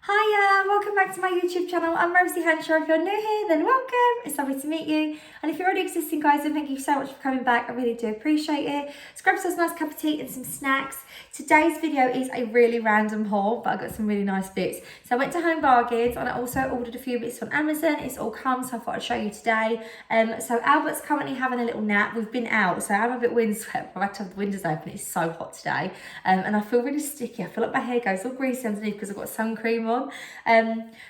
Hiya, welcome back to my YouTube channel. I'm Rosie Henshaw. If you're new here, then welcome. It's lovely to meet you. And if you're already existing guys, then thank you so much for coming back. I really do appreciate it. Let's grab us a nice cup of tea and some snacks. Today's video is a really random haul, but I got some really nice bits. So I went to Homebargains and I also ordered a few bits on Amazon. It's all come, so I thought I'd show you today. So Albert's currently having a little nap. We've been out, so I'm a bit windswept. I've had to have the windows open. It's so hot today. And I feel really sticky. I feel like my hair goes all greasy underneath because I've got sun cream on.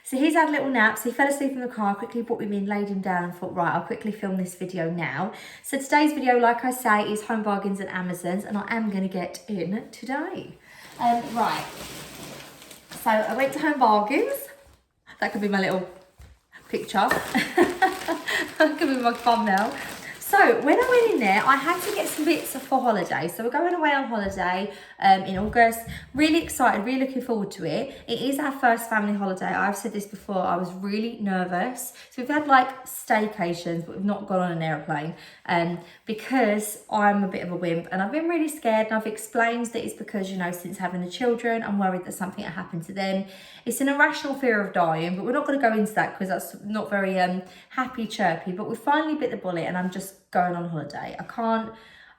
So he's had a little nap, so he fell asleep in the car. I quickly brought him in, laid him down and thought, right, I'll quickly film this video now. So today's video, like I say, is Homebargains and Amazons, and I am going to get in today. Right, so I went to Homebargains. That could be my little picture. That could be my thumbnail. So when I went in there, I had to get some bits for holiday. So we're going away on holiday in August. Really excited, really looking forward to it. It is our first family holiday. I've said this before, I was really nervous. So we've had like staycations, but we've not gone on an aeroplane because I'm a bit of a wimp and I've been really scared, and I've explained that it's because, you know, since having the children, I'm worried that something will happen to them. It's an irrational fear of dying, but we're not going to go into that because that's not very happy chirpy, but we finally bit the bullet and I'm just going on holiday. I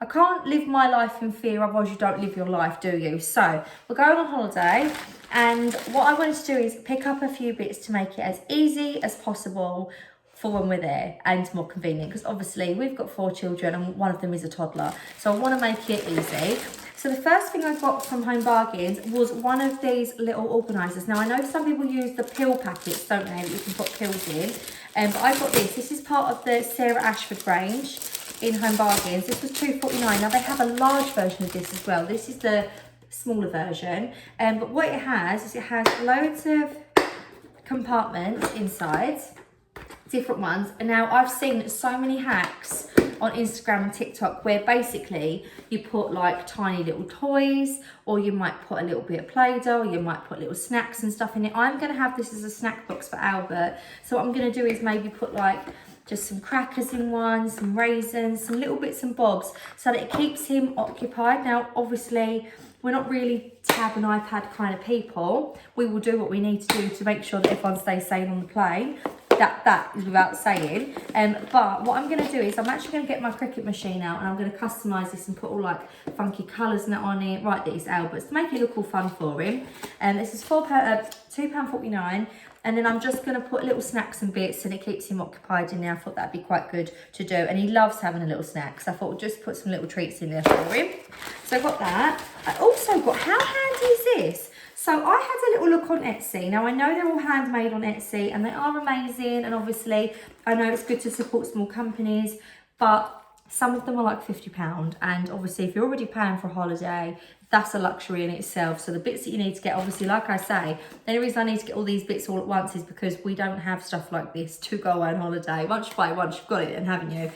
can't live my life in fear, otherwise you don't live your life, do you? So we're going on holiday, and what I wanted to do is pick up a few bits to make it as easy as possible for when we're there and more convenient, because obviously we've got 4 children and one of them is a toddler, so I want to make it easy. So the first thing I got from Homebargains was one of these little organisers. Now I know some people use the pill packets, don't they, that you can put pills in, but I got this. This is part of the Sarah Ashford range in Homebargains. This was £2.49. Now they have a large version of this as well. This is the smaller version, but what it has is it has loads of compartments inside, different ones. And now I've seen so many hacks on Instagram and TikTok where basically you put like tiny little toys, or you might put a little bit of Play-Doh, or you might put little snacks and stuff in it. I'm going to have this as a snack box for Albert. So what I'm going to do is maybe put like just some crackers in one, some raisins, some little bits and bobs, so that it keeps him occupied. Now obviously we're not really tab and iPad kind of people. We will do what we need to do to make sure that everyone stays sane on the plane. That is without saying. But what I'm going to do is I'm actually going to get my Cricut machine out, and I'm going to customise this and put all like funky colours and that on it. Right, that is Albert's, to make it look all fun for him. This is £2.49, and then I'm just going to put little snacks and bits, and it keeps him occupied in there. I thought that'd be quite good to do, and he loves having a little snack, so I thought we'll just put some little treats in there for him. So I got that. I also got, how handy is this? So I had a little look on Etsy. Now I know they're all handmade on Etsy and they are amazing, and obviously I know it's good to support small companies, but some of them are like £50, and obviously if you're already paying for a holiday, that's a luxury in itself. So the bits that you need to get, obviously, like I say, the only reason I need to get all these bits all at once is because we don't have stuff like this to go on holiday. Once you buy it once, you've got it, and haven't you?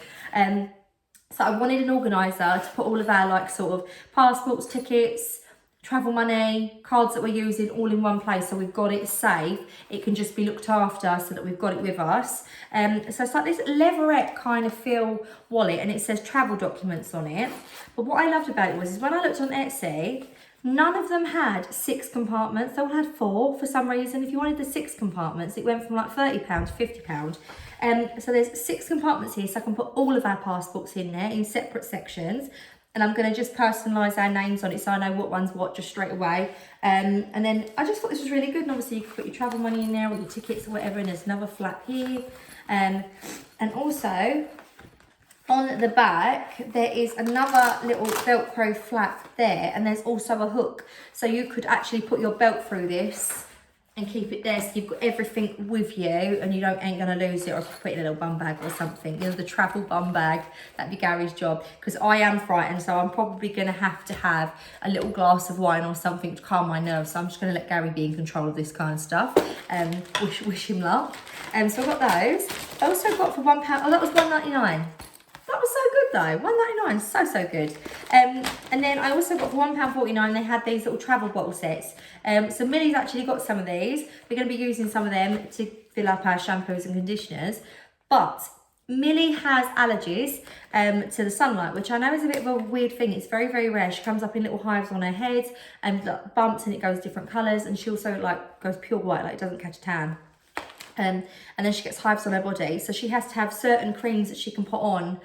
So I wanted an organiser to put all of our like sort of passports, tickets, travel money, cards that we're using all in one place, so we've got it safe. It can just be looked after so that we've got it with us. So it's like this leatherette kind of feel wallet, and it says travel documents on it. But what I loved about it was when I looked on Etsy, none of them had 6 compartments. They all had 4 for some reason. If you wanted the 6 compartments, it went from like £30 to £50. So there's 6 compartments here, so I can put all of our passports in there in separate sections. And I'm going to just personalise our names on it so I know what one's what just straight away. And then I just thought this was really good. And obviously you can put your travel money in there, or your tickets or whatever. And there's another flap here. And also on the back, there is another little Velcro flap there. And there's also a hook. So you could actually put your belt through this and keep it there, so you've got everything with you and you ain't gonna lose it, or if you put it in a little bum bag or something, you know, the travel bum bag. That'd be Gary's job, because I am frightened, so I'm probably gonna have to have a little glass of wine or something to calm my nerves. So I'm just gonna let Gary be in control of this kind of stuff. Wish him luck. So I got those. I also got for £1, oh, that was £1.99. That was so good though, £1.99, so good. And then I also got for £1.49, they had these little travel bottle sets. So Millie's actually got some of these. We're going to be using some of them to fill up our shampoos and conditioners. But Millie has allergies to the sunlight, which I know is a bit of a weird thing. It's very, very rare. She comes up in little hives on her head and like, bumps, and it goes different colours, and she also like goes pure white, like it doesn't catch a tan. And then she gets hives on her body, so she has to have certain creams that she can put on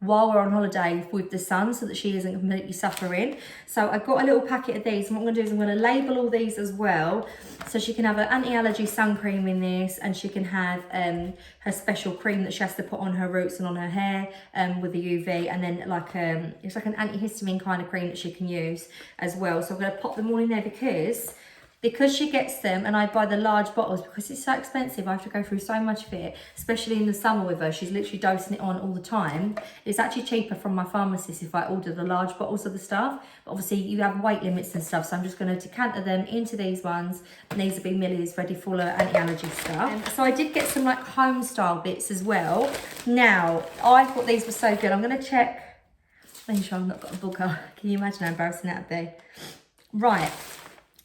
while we're on holiday with the sun, so that she isn't completely suffering. So I got a little packet of these, and what I'm going to do is I'm going to label all these as well, so she can have an anti-allergy sun cream in this, and she can have her special cream that she has to put on her roots and on her hair with the UV, and then like it's like an antihistamine kind of cream that she can use as well. So I'm going to pop them all in there because she gets them, and I buy the large bottles because it's so expensive. I have to go through so much of it, especially in the summer with her. She's literally dosing it on all the time. It's actually cheaper from my pharmacist if I order the large bottles of the stuff. But obviously you have weight limits and stuff, so I'm just going to decanter them into these ones, and these will be Millie's ready for her anti-allergy stuff. So I did get some like home style bits as well. Now, I thought these were so good. I'm going to check. Make sure I've not got a booger. Can you imagine how embarrassing that would be? Right.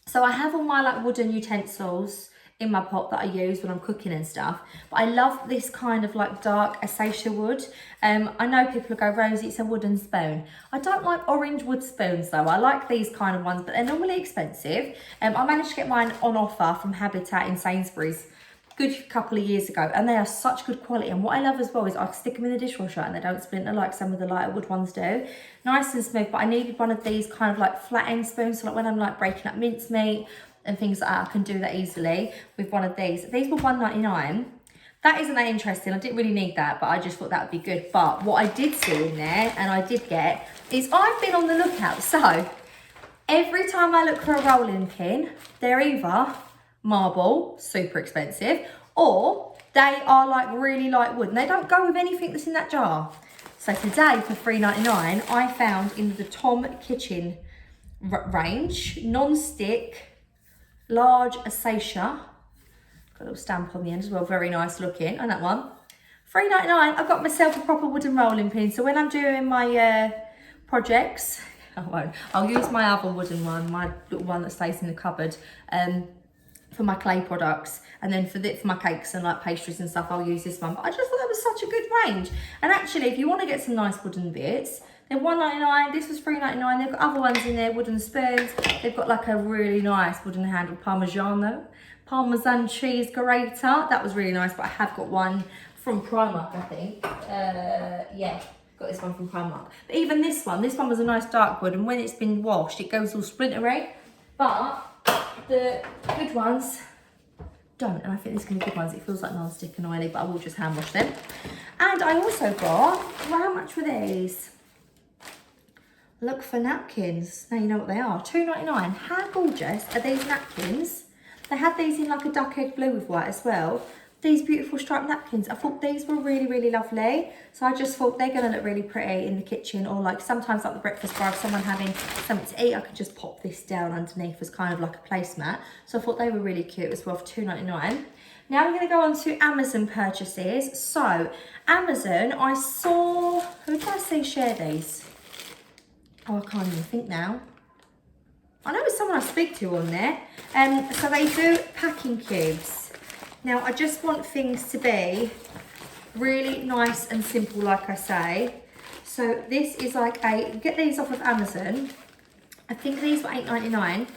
So I have all my like wooden utensils in my pot that I use when I'm cooking and stuff. But I love this kind of like dark acacia wood. I know people will go, Rosie, it's a wooden spoon. I don't like orange wood spoons though. I like these kind of ones, but they're normally expensive. I managed to get mine on offer from Habitat in Sainsbury's good couple of years ago, and they are such good quality. And what I love as well is I can stick them in the dishwasher and they don't splinter like some of the lighter wood ones do. Nice and smooth. But I needed one of these kind of like flat end spoons, so like when I'm like breaking up mincemeat and things like that, I can do that easily with one of these. These were £1.99. That isn't that interesting. I didn't really need that, but I just thought that would be good. But what I did see in there, and I did get, is I've been on the lookout. So every time I look for a rolling pin, they're either marble, super expensive, or they are like really light wood, and they don't go with anything that's in that jar. So today for £3.99 I found in the Tom Kitchen range, non-stick, large acacia, got a little stamp on the end as well, very nice looking, and that one, £3.99. I've got myself a proper wooden rolling pin, so when I'm doing my projects, I'll use my other wooden one, my little one that stays in the cupboard, for my clay products, and then for my cakes and like pastries and stuff, I'll use this one. But I just thought that was such a good range. And actually, if you want to get some nice wooden bits, they're £1.99. This was £3.99. They've got other ones in there, wooden spoons. They've got like a really nice wooden handled Parmesan cheese grater. That was really nice. But I have got one from Primark, I think. Yeah. Got this one from Primark. But even this one was a nice dark wood, and when it's been washed, it goes all splintery. But the good ones don't, and I think these can be good ones. It feels like non-stick and oily, but I will just hand wash them. And I also got, well, how much were these? Look for napkins. Now you know what they are. £2.99. How gorgeous are these napkins? They had these in like a duck egg blue with white as well. These beautiful striped napkins. I thought these were really, really lovely. So I just thought they're going to look really pretty in the kitchen, or like sometimes like the breakfast bar, if someone having something to eat, I could just pop this down underneath as kind of like a placemat. So I thought they were really cute as well for £2.99. Now we're going to go on to Amazon purchases. So Amazon, I saw, who did I see share these? Oh, I can't even think now. I know it's someone I speak to on there. So they do packing cubes. Now, I just want things to be really nice and simple, like I say. So this is like you get these off of Amazon. I think these were £8.99.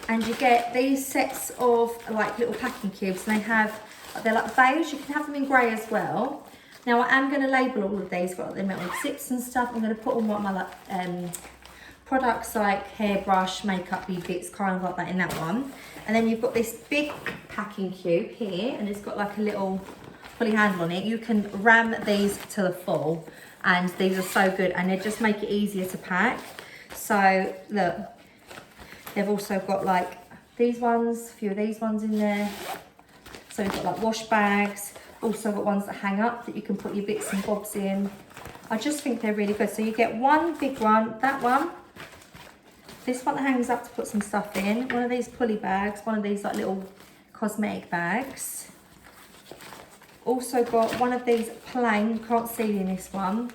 And you get these sets of like little packing cubes. And they're like beige. You can have them in grey as well. Now, I am going to label all of these. Got them with zips and stuff. I'm going to put all my like, products like hairbrush, makeup bits, kind of like that in that one. And then you've got this big packing cube here, and it's got like a little pulley handle on it. You can ram these to the full, and these are so good, and they just make it easier to pack. So look, they've also got like these ones, a few of these ones in there. So you've got like wash bags, also got ones that hang up that you can put your bits and bobs in. I just think they're really good. So you get one big one, that one, this one that hangs up to put some stuff in, one of these pulley bags, one of these like little cosmetic bags. Also got one of these plain, you can't see in this one,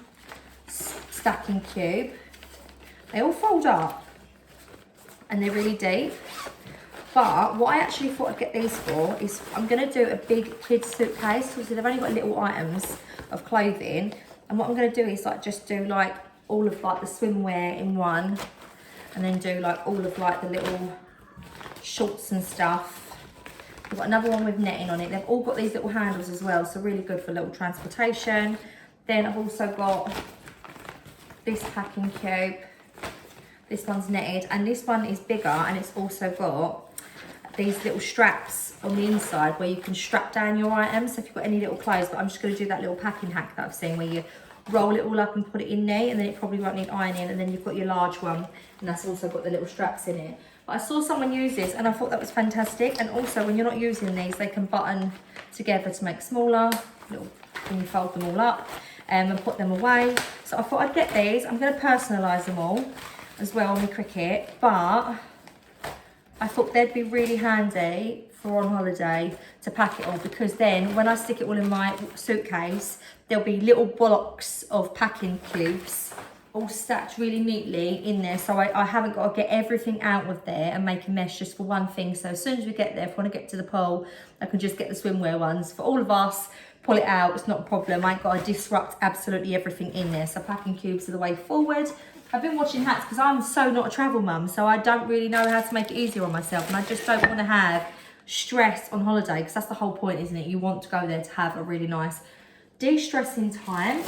stacking cube. They all fold up and they're really deep. But what I actually thought I'd get these for is I'm going to do a big kids suitcase. So they've only got little items of clothing. And what I'm going to do is like just do like all of like the swimwear in one. And then do like all of like the little shorts and stuff. I've got another one with netting on it. They've all got these little handles as well. So really good for little transportation. Then I've also got this packing cube. This one's netted. And this one is bigger. And it's also got these little straps on the inside where you can strap down your items. So if you've got any little clothes, but I'm just going to do that little packing hack that I've seen where you roll it all up and put it in there, and then it probably won't need ironing, and then you've got your large one, and that's also got the little straps in it. But I saw someone use this and I thought that was fantastic. And also when you're not using these, they can button together to make smaller, little, when you fold them all up and put them away. So I thought I'd get these. I'm going to personalise them all as well on my Cricut, but I thought they'd be really handy for on holiday to pack it all, because then when I stick it all in my suitcase, there'll be little blocks of packing cubes all stacked really neatly in there. So I haven't got to get everything out of there and make a mess just for one thing. So as soon as we get there, if I want to get to the pool, I can just get the swimwear ones. For all of us, pull it out, it's not a problem. I ain't got to disrupt absolutely everything in there. So packing cubes are the way forward. I've been watching hats because I'm so not a travel mum, so I don't really know how to make it easier on myself, and I just don't want to have stress on holiday, because that's the whole point, isn't it? You want to go there to have a really nice de-stressing time.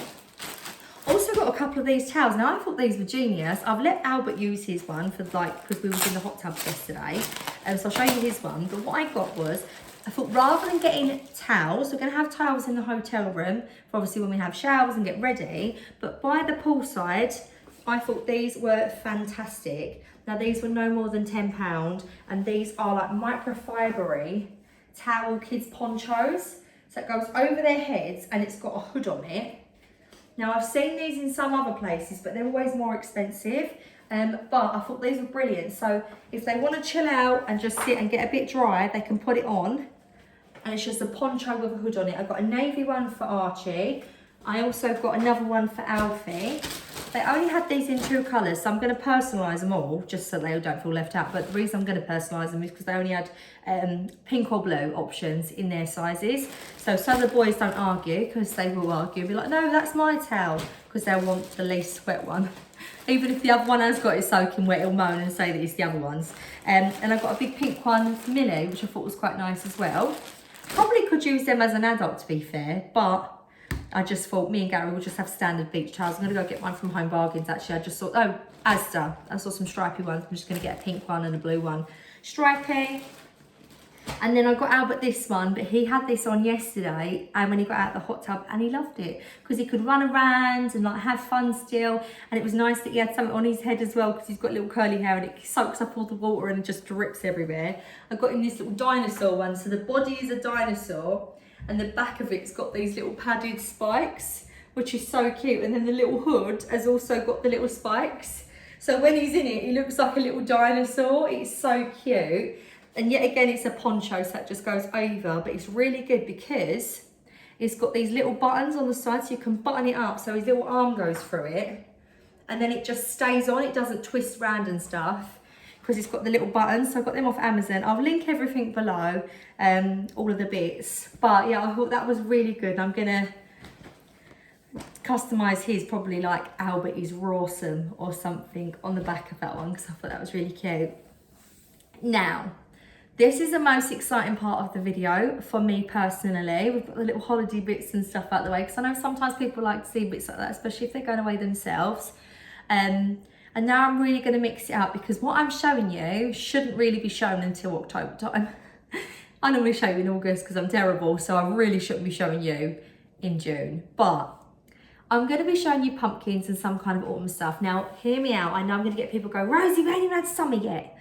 Also got a couple of these towels. Now I thought these were genius. I've let Albert use his one for like, because we was in the hot tub yesterday, so I'll show you his one. But what I got was, I thought rather than getting towels, we're going to have towels in the hotel room for obviously when we have showers and get ready, but by the poolside, I thought these were fantastic. Now these were no more than £10, and these are like microfibery towel kids ponchos. So it goes over their heads and it's got a hood on it. Now I've seen these in some other places, but they're always more expensive. But I thought these were brilliant. So if they want to chill out and just sit and get a bit dry, they can put it on. And it's just a poncho with a hood on it. I've got a navy one for Archie. I also got another one for Alfie. They only had these in 2 colours, so I'm going to personalise them all, just so they don't feel left out. But the reason I'm going to personalise them is because they only had pink or blue options in their sizes. So the boys don't argue, because they will argue, be like, no, that's my towel, because they'll want the least wet one. Even if the other one has got it soaking wet, he'll moan and say that it's the other one's. And I've got a big pink one for Millie, which I thought was quite nice as well. Probably could use them as an adult, to be fair, but I just thought me and Gary will just have standard beach towels. I'm going to go get one from Homebargains, actually. I just thought, oh, Asda. I saw some stripy ones. I'm just going to get a pink one and a blue one. Stripy. And then I got Albert this one, but he had this on yesterday and when he got out of the hot tub, and he loved it because he could run around and like have fun still. And it was nice that he had something on his head as well, because he's got little curly hair and it soaks up all the water and it just drips everywhere. I got him this little dinosaur one. So the body is a dinosaur, and the back of it's got these little padded spikes, which is so cute. And then the little hood has also got the little spikes. So when he's in it, he looks like a little dinosaur. It's so cute. And yet again, it's a poncho, so that just goes over. But it's really good because it's got these little buttons on the side, so you can button it up so his little arm goes through it. And then it just stays on. It doesn't twist round and stuff, because it's got the little buttons. So I got them off Amazon. I'll link everything below, all of the bits. But yeah, I thought that was really good. I'm gonna customise his, probably like Albert is Rawsome or something on the back of that one, because I thought that was really cute. Now, this is the most exciting part of the video for me personally. We've got the little holiday bits and stuff out the way, because I know sometimes people like to see bits like that, especially if they're going away themselves. And now I'm really going to mix it up, because what I'm showing you shouldn't really be shown until October time. I normally show you in August because I'm terrible, so I really shouldn't be showing you in June. But I'm going to be showing you pumpkins and some kind of autumn stuff. Now, hear me out. I know I'm going to get people go, Rosie, we ain't even had summer yet.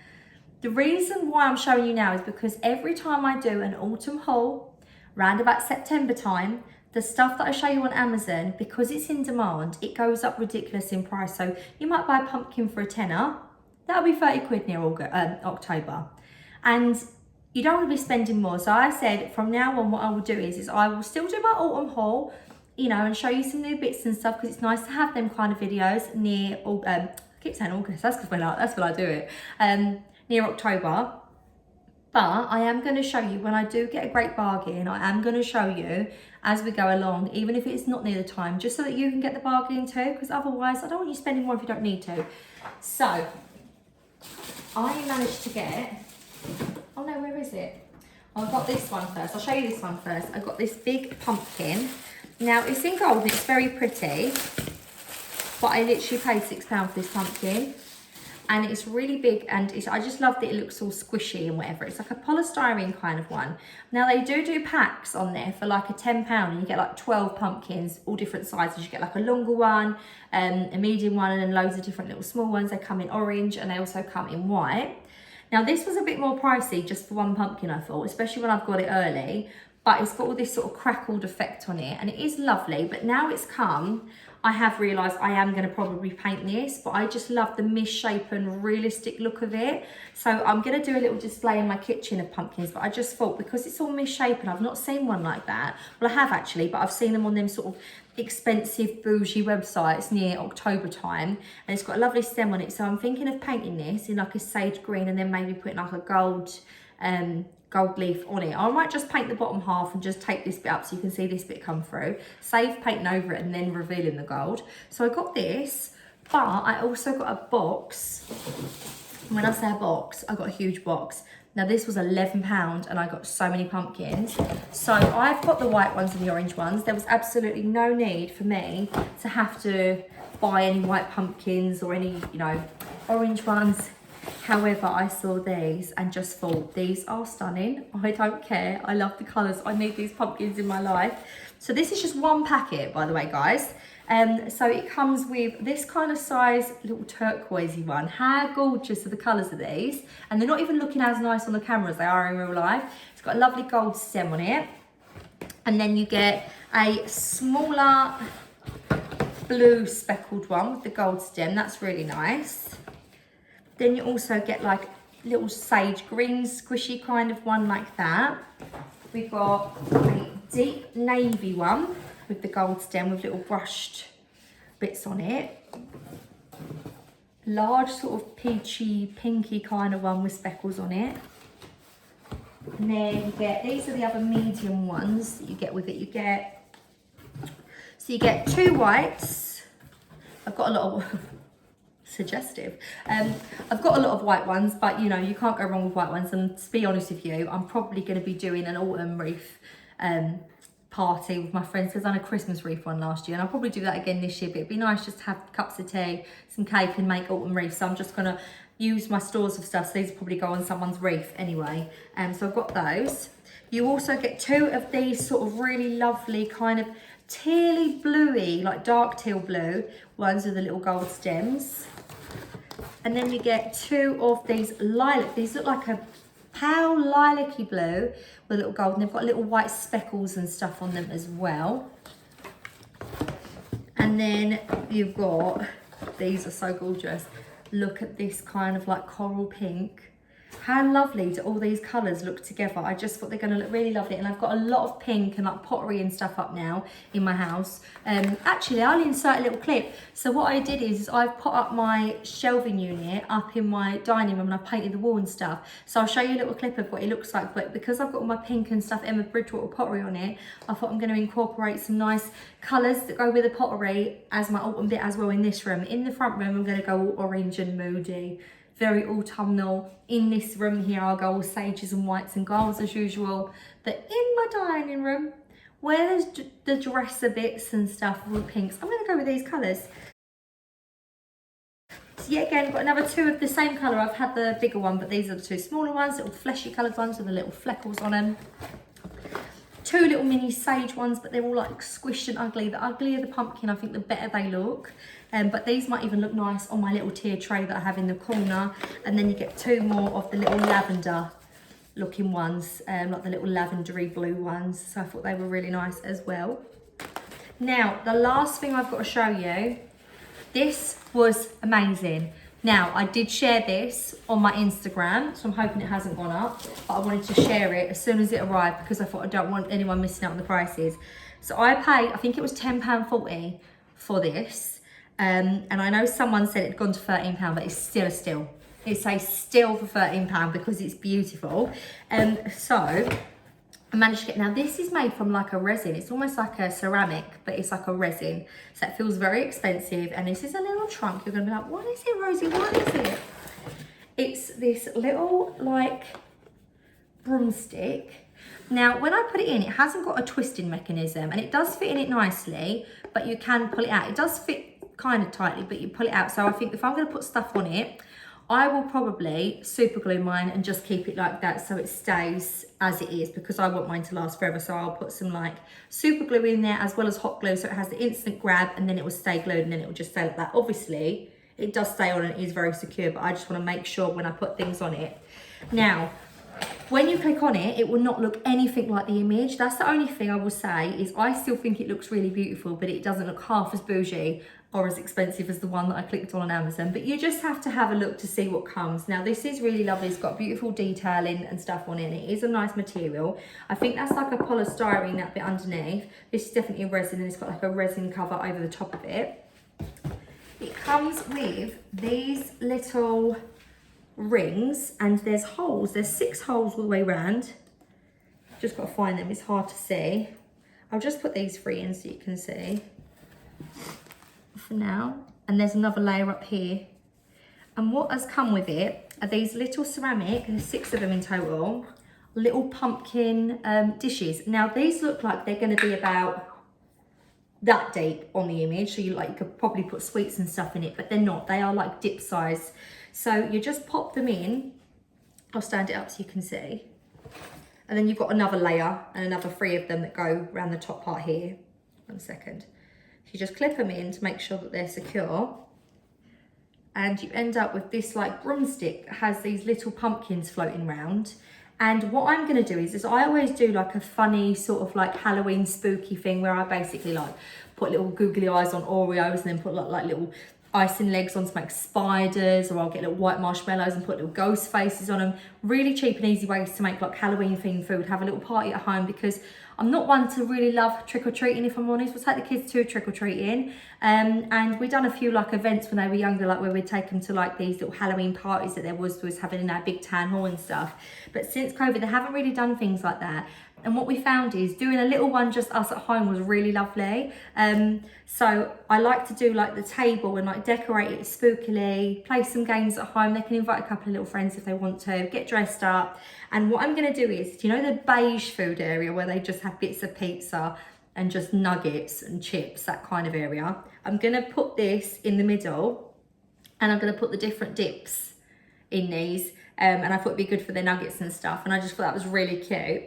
The reason why I'm showing you now is because every time I do an autumn haul, round about September time, the stuff that I show you on Amazon, because it's in demand, it goes up ridiculous in price. So you might buy a pumpkin for a tenner. That'll be 30 quid near October. And you don't want to be spending more. So I said from now on what I will do is I will still do my autumn haul, you know, and show you some new bits and stuff, because it's nice to have them kind of videos near, I keep saying August, that's when I do it. Near October. But I am going to show you when I do get a great bargain, I am going to show you as we go along, even if it's not near the time, just so that you can get the bargain too, because otherwise I don't want you spending more if you don't need to. So I managed to get, oh no, where is it? I got this one first. I'll show you this one first. I got this big pumpkin. Now it's in gold and it's very pretty, but I literally paid £6 for this pumpkin. And it's really big, and I just love that it looks all squishy and whatever. It's like a polystyrene kind of one. Now they do packs on there for like a £10, and you get like 12 pumpkins, all different sizes. You get like a longer one, a medium one, and then loads of different little small ones. They come in orange and they also come in white. Now this was a bit more pricey just for one pumpkin, I thought, especially when I've got it early. But it's got all this sort of crackled effect on it, and it is lovely. But now it's come, I have realised I am going to probably paint this, but I just love the misshapen, realistic look of it. So I'm going to do a little display in my kitchen of pumpkins, but I just thought because it's all misshapen, I've not seen one like that. Well, I have actually, but I've seen them on them sort of expensive bougie websites near October time, and it's got a lovely stem on it. So I'm thinking of painting this in like a sage green, and then maybe putting like a gold leaf on it. I might just paint the bottom half and just take this bit up so you can see this bit come through, save painting over it and then revealing the gold. So I got this, but I also got a box. When I say a box, I got a huge box. Now this was £11 and I got so many pumpkins. So I've got the white ones and the orange ones. There was absolutely no need for me to have to buy any white pumpkins or any, you know, orange ones. However, I saw these and just thought, these are stunning. I don't care. I love the colours. I need these pumpkins in my life. So this is just one packet, by the way, guys. So it comes with this kind of size little turquoisey one. How gorgeous are the colours of these? And they're not even looking as nice on the camera as they are in real life. It's got a lovely gold stem on it. And then you get a smaller blue speckled one with the gold stem. That's really nice. Then you also get like little sage green squishy kind of one like that. We've got a deep navy one with the gold stem with little brushed bits on it. Large sort of peachy, pinky kind of one with speckles on it. And then you get, these are the other medium ones that you get with it. So you get 2 whites. I've got a lot of... suggestive. I've got a lot of white ones, but you know, you can't go wrong with white ones. And to be honest with you, I'm probably going to be doing an autumn wreath party with my friends, because I done a Christmas wreath one last year, and I'll probably do that again this year. But it'd be nice just to have cups of tea, some cake, and make autumn wreaths. So I'm just going to use my stores of stuff. So these will probably go on someone's wreath anyway. So I've got those. You also get 2 of these sort of really lovely kind of tealy bluey, like dark teal blue ones with the little gold stems. And then you get 2 of these lilac. These look like a pale lilac-y blue with a little gold, and they've got little white speckles and stuff on them as well. And then you've got, these are so gorgeous. Look at this kind of like coral pink. How lovely do all these colours look together? I just thought they're going to look really lovely. And I've got a lot of pink and like pottery and stuff up now in my house. Actually, I'll insert a little clip. So what I did is I've put up my shelving unit up in my dining room, and I've painted the wall and stuff. So I'll show you a little clip of what it looks like. But because I've got all my pink and stuff, Emma Bridgewater pottery on it, I thought I'm going to incorporate some nice colours that go with the pottery as my autumn bit as well in this room. In the front room, I'm going to go all orange and moody. Very autumnal. In this room here, I'll go all sages and whites and golds as usual. But in my dining room, where there's the dresser bits and stuff with pinks, I'm going to go with these colours. So yet again, got another 2 of the same colour. I've had the bigger one, but these are the 2 smaller ones, little fleshy coloured ones with the little fleckles on them. 2 little mini sage ones, but they're all like squished and ugly. The uglier the pumpkin, I think the better they look. But these might even look nice on my little tier tray that I have in the corner. And then you get 2 more of the little lavender looking ones, like the little lavendery blue ones. So I thought they were really nice as well. Now, the last thing I've got to show you, this was amazing. Now, I did share this on my Instagram, so I'm hoping it hasn't gone up, but I wanted to share it as soon as it arrived because I thought I don't want anyone missing out on the prices. So I paid, I think it was £10.40 for this. And I know someone said it had gone to £13, but it's still a steal. It's a steal for £13 because it's beautiful. So I managed to get, now this is made from like a resin. It's almost like a ceramic, but it's like a resin. So it feels very expensive. And this is a little trunk. You're gonna be like, what is it, Rosie? What is it? It's this little like broomstick. Now, when I put it in, it hasn't got a twisting mechanism and it does fit in it nicely, but you can pull it out. It does fit kind of tightly, but you pull it out. So I think if I'm gonna put stuff on it, I will probably super glue mine and just keep it like that so it stays as it is, because I want mine to last forever. So I'll put some like super glue in there as well as hot glue, so it has the instant grab and then it will stay glued and then it will just stay like that. Obviously, it does stay on and it is very secure, but I just want to make sure when I put things on it. Now, when you click on it, it will not look anything like the image. That's the only thing I will say, is I still think it looks really beautiful, but it doesn't look half as bougie or as expensive as the one that I clicked on Amazon. But you just have to have a look to see what comes. Now this is really lovely. It's got beautiful detailing and stuff on it. And it is a nice material. I think that's like a polystyrene, that bit underneath. This is definitely a resin, and it's got like a resin cover over the top of it. It comes with these little rings, and there's holes. There's 6 holes all the way around. Just got to find them. It's hard to see. I'll just put these 3 in so you can see for now. And there's another layer up here. And what has come with it are these little ceramic, there's 6 of them in total, little pumpkin dishes. Now these look like they're going to be about that deep on the image, so you could probably put sweets and stuff in it, but they're not. They are like dip size. So you just pop them in. I'll stand it up so you can see. And then you've got another layer and another 3 of them that go around the top part here. 1 second. So you just clip them in to make sure that they're secure. And you end up with this like broomstick that has these little pumpkins floating around. And what I'm gonna do is I always do like a funny sort of like Halloween spooky thing where I basically like put little googly eyes on Oreos and then put like little icing legs on to make spiders, or I'll get little white marshmallows and put little ghost faces on them. Really cheap and easy ways to make like Halloween themed food, have a little party at home, because I'm not one to really love trick-or-treating, if I'm honest. We'll take the kids to trick-or-treating. And we've done a few like events when they were younger, like where we'd take them to like these little Halloween parties that there was having in our big town hall and stuff. But since COVID, they haven't really done things like that. And what we found is doing a little one just us at home was really lovely. So I like to do like the table and like decorate it spookily, play some games at home. They can invite a couple of little friends if they want to, get dressed up. And what I'm gonna do is, do you know the beige food area where they just have bits of pizza and just nuggets and chips, that kind of area? I'm gonna put this in the middle, and I'm gonna put the different dips in these. And I thought it'd be good for the nuggets and stuff. And I just thought that was really cute.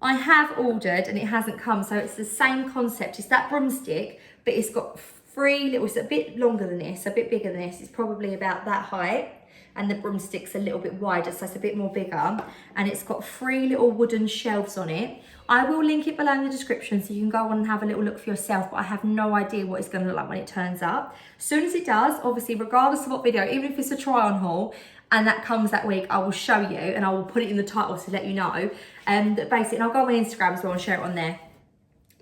I have ordered and it hasn't come, so it's the same concept. It's that broomstick, but it's got 3 little, it's a bit longer than this, a bit bigger than this. It's probably about that height, and the broomstick's a little bit wider, so it's a bit more bigger. And it's got 3 little wooden shelves on it. I will link it below in the description so you can go on and have a little look for yourself, but I have no idea what it's gonna look like when it turns up. As soon as it does, obviously, regardless of what video, even if it's a try on haul, and that comes that week, I will show you, and I will put it in the title to let you know. That basically, and I'll go on my Instagram as well and share it on there.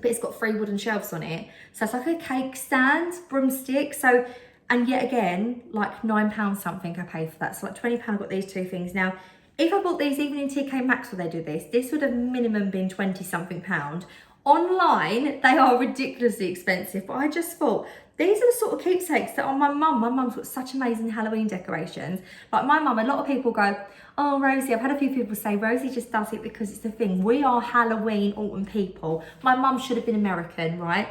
But it's got 3 wooden shelves on it. So it's like a cake stand, broomstick. So, and yet again, like £9 something I paid for that. So like £20 I got these 2 things. Now, if I bought these even in TK Maxx where they do this would have minimum been 20 something pound. Online, they are ridiculously expensive, but I just thought, these are the sort of keepsakes that on my mum's got such amazing Halloween decorations. Like my mum, a lot of people go, oh, Rosie, I've had a few people say, Rosie just does it because it's the thing. We are Halloween autumn people. My mum should have been American, right?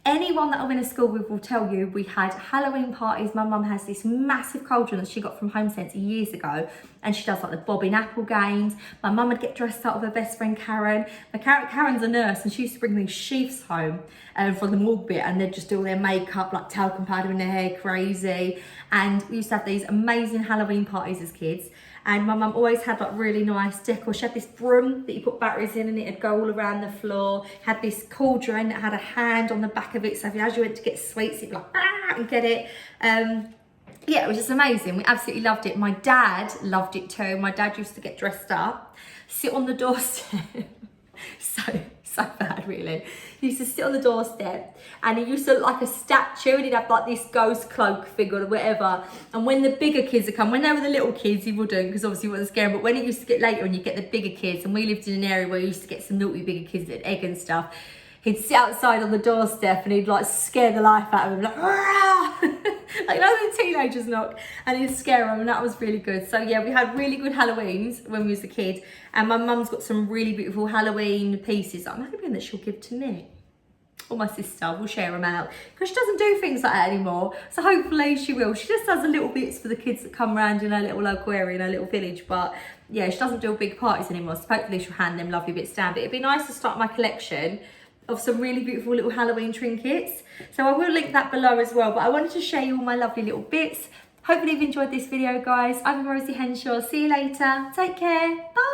Anyone that I went to school with will tell you we had Halloween parties. My mum has this massive cauldron that she got from Home Sense years ago, and she does like the bobbing apple games. My mum would get dressed up with her best friend Karen. Karen's a nurse, and she used to bring these sheaths home from the morgue bit, and they'd just do all their makeup, like talcum powder in their hair, crazy. And we used to have these amazing Halloween parties as kids. And my mum always had like really nice decor. She had this broom that you put batteries in and it'd go all around the floor. Had this cauldron that had a hand on the back of it. So as you went to get sweets, you'd be like, ah, and get it. Yeah, it was just amazing. We absolutely loved it. My dad loved it too. My dad used to get dressed up, sit on the doorstep. So bad, really. He used to sit on the doorstep and he used to look like a statue, and he'd have like this ghost cloak figure or whatever. And when the bigger kids would come, when they were the little kids, he wouldn't, because obviously he wasn't scared. But when it used to get later and you get the bigger kids, and we lived in an area where you used to get some naughty bigger kids that egg and stuff, he'd sit outside on the doorstep and he'd like scare the life out of him, like, like you know, the teenagers knock, and he'd scare them, and that was really good. So yeah, we had really good Halloweens when we was a kid, and my mum's got some really beautiful Halloween pieces I'm hoping that she'll give to me or my sister. We'll share them out, because she doesn't do things like that anymore, so hopefully she will. She just does the little bits for the kids that come around in her little local area, in her little village, but yeah, she doesn't do big parties anymore, so hopefully she'll hand them lovely bits down. But it'd be nice to start my collection of some really beautiful little Halloween trinkets, so I will link that below as well. But I wanted to show you all my lovely little bits. Hopefully you've enjoyed this video, guys. I'm Rosie Henshaw. See you later. Take care. Bye.